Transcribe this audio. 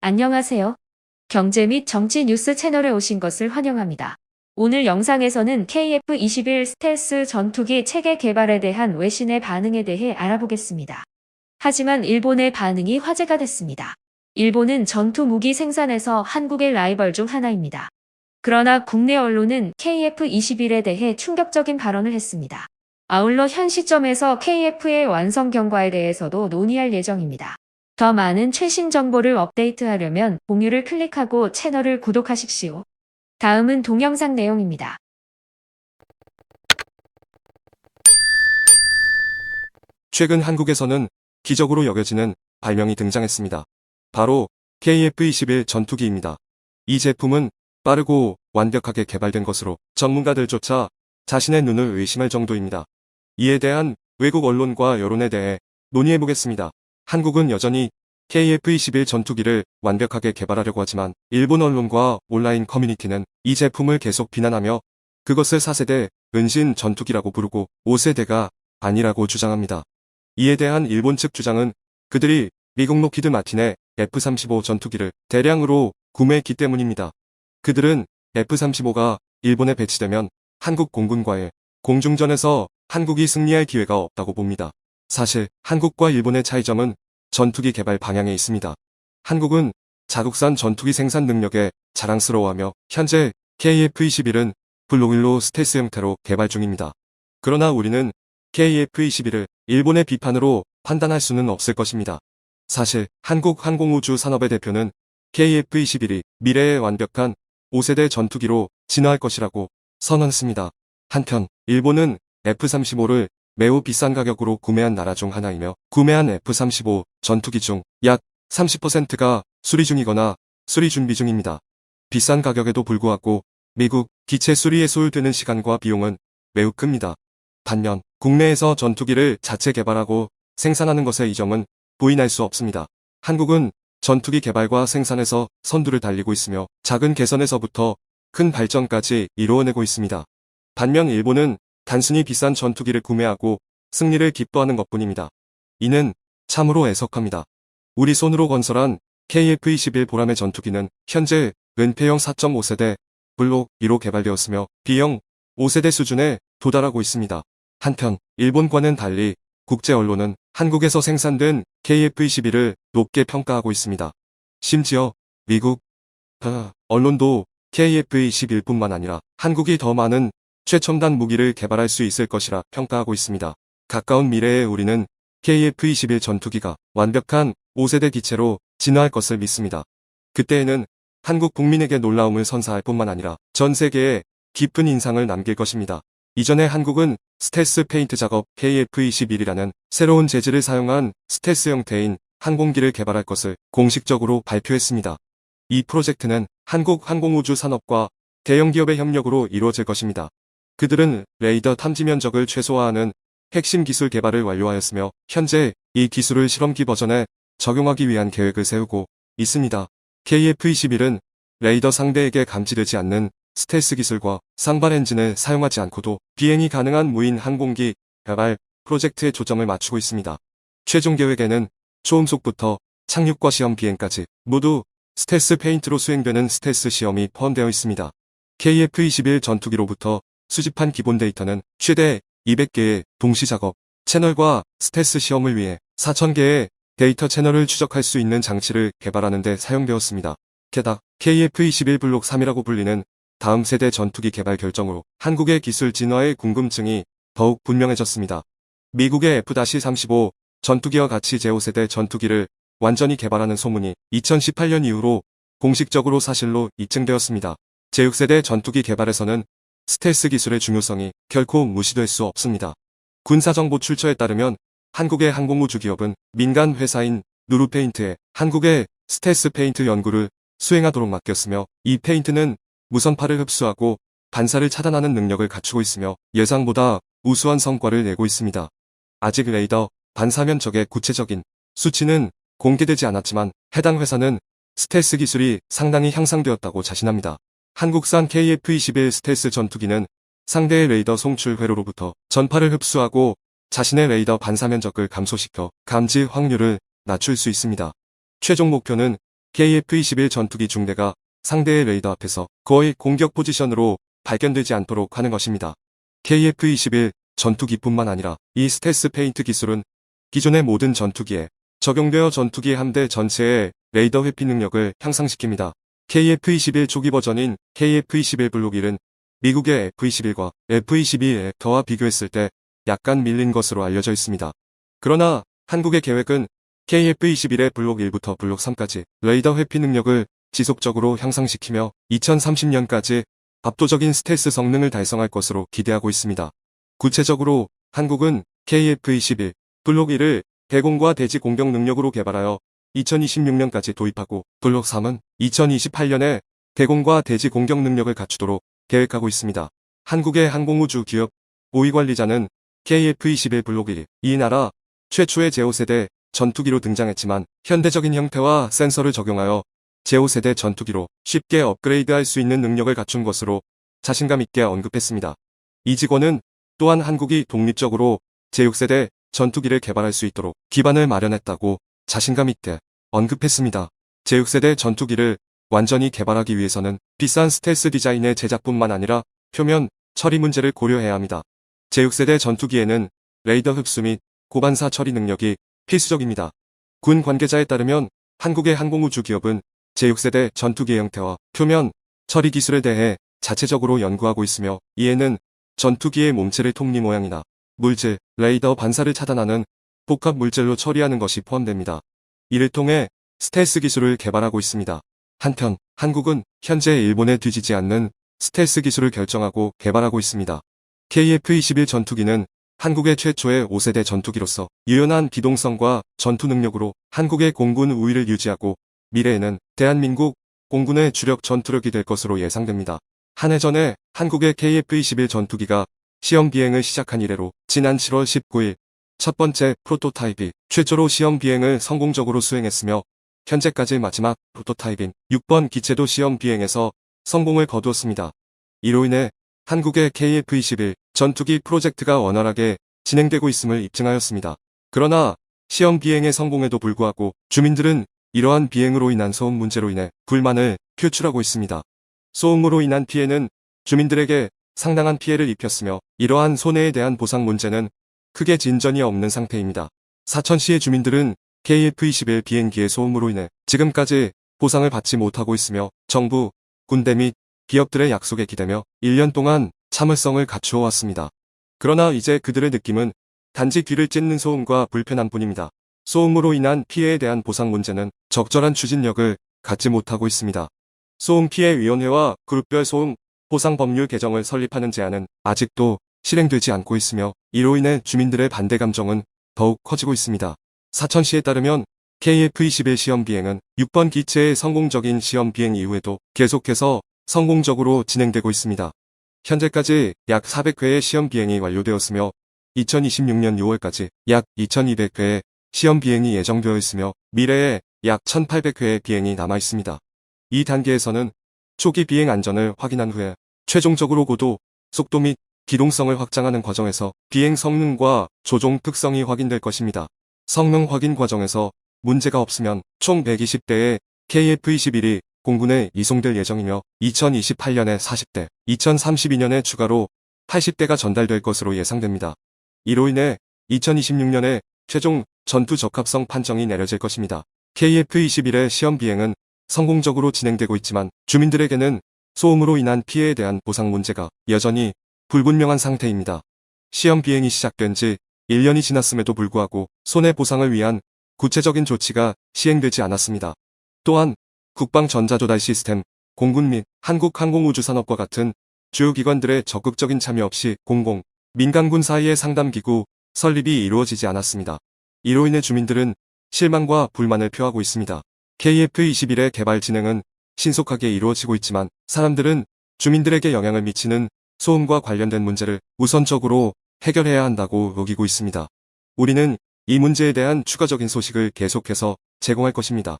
안녕하세요. 경제 및 정치 뉴스 채널에 오신 것을 환영합니다. 오늘 영상에서는 KF-21 스텔스 전투기 체계 개발에 대한 외신의 반응에 대해 알아보겠습니다. 하지만 일본의 반응이 화제가 됐습니다. 일본은 전투 무기 생산에서 한국의 라이벌 중 하나입니다. 그러나 국내 언론은 KF-21에 대해 충격적인 발언을 했습니다. 아울러 현 시점에서 KF의 완성 경과에 대해서도 논의할 예정입니다. 더 많은 최신 정보를 업데이트하려면 공유를 클릭하고 채널을 구독하십시오. 다음은 동영상 내용입니다. 최근 한국에서는 기적으로 여겨지는 발명이 등장했습니다. 바로 KF-21 전투기입니다. 이 제품은 빠르고 완벽하게 개발된 것으로 전문가들조차 자신의 눈을 의심할 정도입니다. 이에 대한 외국 언론과 여론에 대해 논의해보겠습니다. 한국은 여전히 KF-21 전투기를 완벽하게 개발하려고 하지만 일본 언론과 온라인 커뮤니티는 이 제품을 계속 비난하며 그것을 4세대 은신 전투기라고 부르고 5세대가 아니라고 주장합니다. 이에 대한 일본 측 주장은 그들이 미국 록히드 마틴의 F-35 전투기를 대량으로 구매했기 때문입니다. 그들은 F-35가 일본에 배치되면 한국 공군과의 공중전에서 한국이 승리할 기회가 없다고 봅니다. 사실 한국과 일본의 차이점은 전투기 개발 방향에 있습니다. 한국은 자국산 전투기 생산 능력에 자랑스러워하며 현재 KF-21은 블록1로 스텔스 형태로 개발 중입니다. 그러나 우리는 KF-21을 일본의 비판으로 판단할 수는 없을 것입니다. 사실 한국 항공우주 산업의 대표는 KF-21이 미래의 완벽한 5세대 전투기로 진화할 것이라고 선언했습니다. 한편 일본은 F-35를 매우 비싼 가격으로 구매한 나라 중 하나이며 구매한 F-35 전투기 중 약 30%가 수리 중이거나 수리 준비 중입니다. 비싼 가격에도 불구하고 미국 기체 수리에 소요되는 시간과 비용은 매우 큽니다. 반면 국내에서 전투기를 자체 개발하고 생산하는 것의 이점은 부인할 수 없습니다. 한국은 전투기 개발과 생산에서 선두를 달리고 있으며 작은 개선에서부터 큰 발전까지 이루어내고 있습니다. 반면 일본은 단순히 비싼 전투기를 구매하고 승리를 기뻐하는 것뿐입니다. 이는 참으로 애석합니다. 우리 손으로 건설한 KF-21 보람의 전투기는 현재 은폐형 4.5세대 블록 2로 개발되었으며 B형 5세대 수준에 도달하고 있습니다. 한편 일본과는 달리 국제 언론은 한국에서 생산된 KF-21을 높게 평가하고 있습니다. 심지어 미국 언론도 KF-21뿐만 아니라 한국이 더 많은 최첨단 무기를 개발할 수 있을 것이라 평가하고 있습니다. 가까운 미래에 우리는 KF-21 전투기가 완벽한 5세대 기체로 진화할 것을 믿습니다. 그때에는 한국 국민에게 놀라움을 선사할 뿐만 아니라 전 세계에 깊은 인상을 남길 것입니다. 이전에 한국은 스텔스 페인트 작업 KF-21이라는 새로운 재질을 사용한 스텔스 형태인 항공기를 개발할 것을 공식적으로 발표했습니다. 이 프로젝트는 한국 항공우주 산업과 대형 기업의 협력으로 이루어질 것입니다. 그들은 레이더 탐지 면적을 최소화하는 핵심 기술 개발을 완료하였으며 현재 이 기술을 실험기 버전에 적용하기 위한 계획을 세우고 있습니다. KF-21은 레이더 상대에게 감지되지 않는 스텔스 기술과 상발 엔진을 사용하지 않고도 비행이 가능한 무인 항공기 개발 프로젝트에 초점을 맞추고 있습니다. 최종 계획에는 초음속부터 착륙과 시험 비행까지 모두 스텔스 페인트로 수행되는 스텔스 시험이 포함되어 있습니다. KF-21 전투기로부터 수집한 기본 데이터는 최대 200개의 동시 작업 채널과 스텔스 시험을 위해 4000개의 데이터 채널을 추적할 수 있는 장치를 개발하는 데 사용되었습니다. 게다가 KF-21 블록 3이라고 불리는 다음 세대 전투기 개발 결정으로 한국의 기술 진화의 궁금증이 더욱 분명해졌습니다. 미국의 F-35 전투기와 같이 제5세대 전투기를 완전히 개발하는 소문이 2018년 이후로 공식적으로 사실로 입증되었습니다. 제6세대 전투기 개발에서는 스텔스 기술의 중요성이 결코 무시될 수 없습니다. 군사정보 출처에 따르면 한국의 항공우주 기업은 민간 회사인 누르페인트에 한국의 스텔스 페인트 연구를 수행하도록 맡겼으며 이 페인트는 무선파를 흡수하고 반사를 차단하는 능력을 갖추고 있으며 예상보다 우수한 성과를 내고 있습니다. 아직 레이더 반사 면적의 구체적인 수치는 공개되지 않았지만 해당 회사는 스텔스 기술이 상당히 향상되었다고 자신합니다. 한국산 KF-21 스텔스 전투기는 상대의 레이더 송출 회로로부터 전파를 흡수하고 자신의 레이더 반사 면적을 감소시켜 감지 확률을 낮출 수 있습니다. 최종 목표는 KF-21 전투기 중대가 상대의 레이더 앞에서 거의 공격 포지션으로 발견되지 않도록 하는 것입니다. KF-21 전투기뿐만 아니라 이 스텔스 페인트 기술은 기존의 모든 전투기에 적용되어 전투기 함대 전체의 레이더 회피 능력을 향상시킵니다. KF-21 초기 버전인 KF-21 블록 1은 미국의 F-21과 F-22와 비교했을 때 약간 밀린 것으로 알려져 있습니다. 그러나 한국의 계획은 KF-21의 블록 1부터 블록 3까지 레이더 회피 능력을 지속적으로 향상시키며 2030년까지 압도적인 스텔스 성능을 달성할 것으로 기대하고 있습니다. 구체적으로 한국은 KF-21 블록 1을 대공과 대지 공격 능력으로 개발하여 2026년까지 도입하고 블록 3은 2028년에 대공과 대지 공격 능력을 갖추도록 계획하고 있습니다. 한국의 항공우주 기업 5위 관리자는 KF-21 블록 1이 이 나라 최초의 제5세대 전투기로 등장했지만 현대적인 형태와 센서를 적용하여 제5세대 전투기로 쉽게 업그레이드할 수 있는 능력을 갖춘 것으로 자신감 있게 언급했습니다. 이 직원은 또한 한국이 독립적으로 제6세대 전투기를 개발할 수 있도록 기반을 마련했다고 자신감 있게 언급했습니다. 제6세대 전투기를 완전히 개발하기 위해서는 비싼 스텔스 디자인의 제작뿐만 아니라 표면 처리 문제를 고려해야 합니다. 제6세대 전투기에는 레이더 흡수 및 고반사 처리 능력이 필수적입니다. 군 관계자에 따르면 한국의 항공우주 기업은 제6세대 전투기의 형태와 표면 처리 기술에 대해 자체적으로 연구하고 있으며 이에는 전투기의 몸체의 톱니 모양이나 물질, 레이더 반사를 차단하는 복합 물질로 처리하는 것이 포함됩니다. 이를 통해 스텔스 기술을 개발하고 있습니다. 한편 한국은 현재 일본에 뒤지지 않는 스텔스 기술을 결정하고 개발하고 있습니다. KF-21 전투기는 한국의 최초의 5세대 전투기로서 유연한 기동성과 전투 능력으로 한국의 공군 우위를 유지하고 미래에는 대한민국 공군의 주력 전투력이 될 것으로 예상됩니다. 한 해 전에 한국의 KF-21 전투기가 시험 비행을 시작한 이래로 지난 7월 19일 첫 번째 프로토타입이 최초로 시험 비행을 성공적으로 수행했으며 현재까지 마지막 프로토타입인 6번 기체도 시험 비행에서 성공을 거두었습니다. 이로 인해 한국의 KF-21 전투기 프로젝트가 원활하게 진행되고 있음을 입증하였습니다. 그러나 시험 비행에 성공에도 불구하고 주민들은 이러한 비행으로 인한 소음 문제로 인해 불만을 표출하고 있습니다. 소음으로 인한 피해는 주민들에게 상당한 피해를 입혔으며 이러한 손해에 대한 보상 문제는 크게 진전이 없는 상태입니다. 사천시의 주민들은 KF-21 비행기의 소음으로 인해 지금까지 보상을 받지 못하고 있으며 정부, 군대 및 기업들의 약속에 기대며 1년 동안 참을성을 갖추어 왔습니다. 그러나 이제 그들의 느낌은 단지 귀를 찢는 소음과 불편함뿐입니다. 소음으로 인한 피해에 대한 보상 문제는 적절한 추진력을 갖지 못하고 있습니다. 소음피해위원회와 그룹별 소음 보상 법률 개정을 설립하는 제안은 아직도 실행되지 않고 있으며 이로 인해 주민들의 반대 감정은 더욱 커지고 있습니다. 사천시에 따르면 KF-21 시험 비행은 6번 기체의 성공적인 시험 비행 이후에도 계속해서 성공적으로 진행되고 있습니다. 현재까지 약 400회의 시험 비행이 완료되었으며 2026년 6월까지 약 2200회의 시험 비행이 예정되어 있으며 미래에 약 1800회의 비행이 남아 있습니다. 이 단계에서는 초기 비행 안전을 확인한 후에 최종적으로 고도, 속도 및 기동성을 확장하는 과정에서 비행 성능과 조종 특성이 확인될 것입니다. 성능 확인 과정에서 문제가 없으면 총 120대의 KF-21이 공군에 이송될 예정이며 2028년에 40대, 2032년에 추가로 80대가 전달될 것으로 예상됩니다. 이로 인해 2026년에 최종 전투 적합성 판정이 내려질 것입니다. KF-21의 시험 비행은 성공적으로 진행되고 있지만 주민들에게는 소음으로 인한 피해에 대한 보상 문제가 여전히 불분명한 상태입니다. 시험 비행이 시작된 지 1년이 지났음에도 불구하고 손해보상을 위한 구체적인 조치가 시행되지 않았습니다. 또한 국방전자조달 시스템, 공군 및 한국항공우주산업과 같은 주요 기관들의 적극적인 참여 없이 공공, 민간군 사이의 상담기구 설립이 이루어지지 않았습니다. 이로 인해 주민들은 실망과 불만을 표하고 있습니다. KF-21의 개발 진행은 신속하게 이루어지고 있지만 사람들은 주민들에게 영향을 미치는 소음과 관련된 문제를 우선적으로 해결해야 한다고 여기고 있습니다. 우리는 이 문제에 대한 추가적인 소식을 계속해서 제공할 것입니다.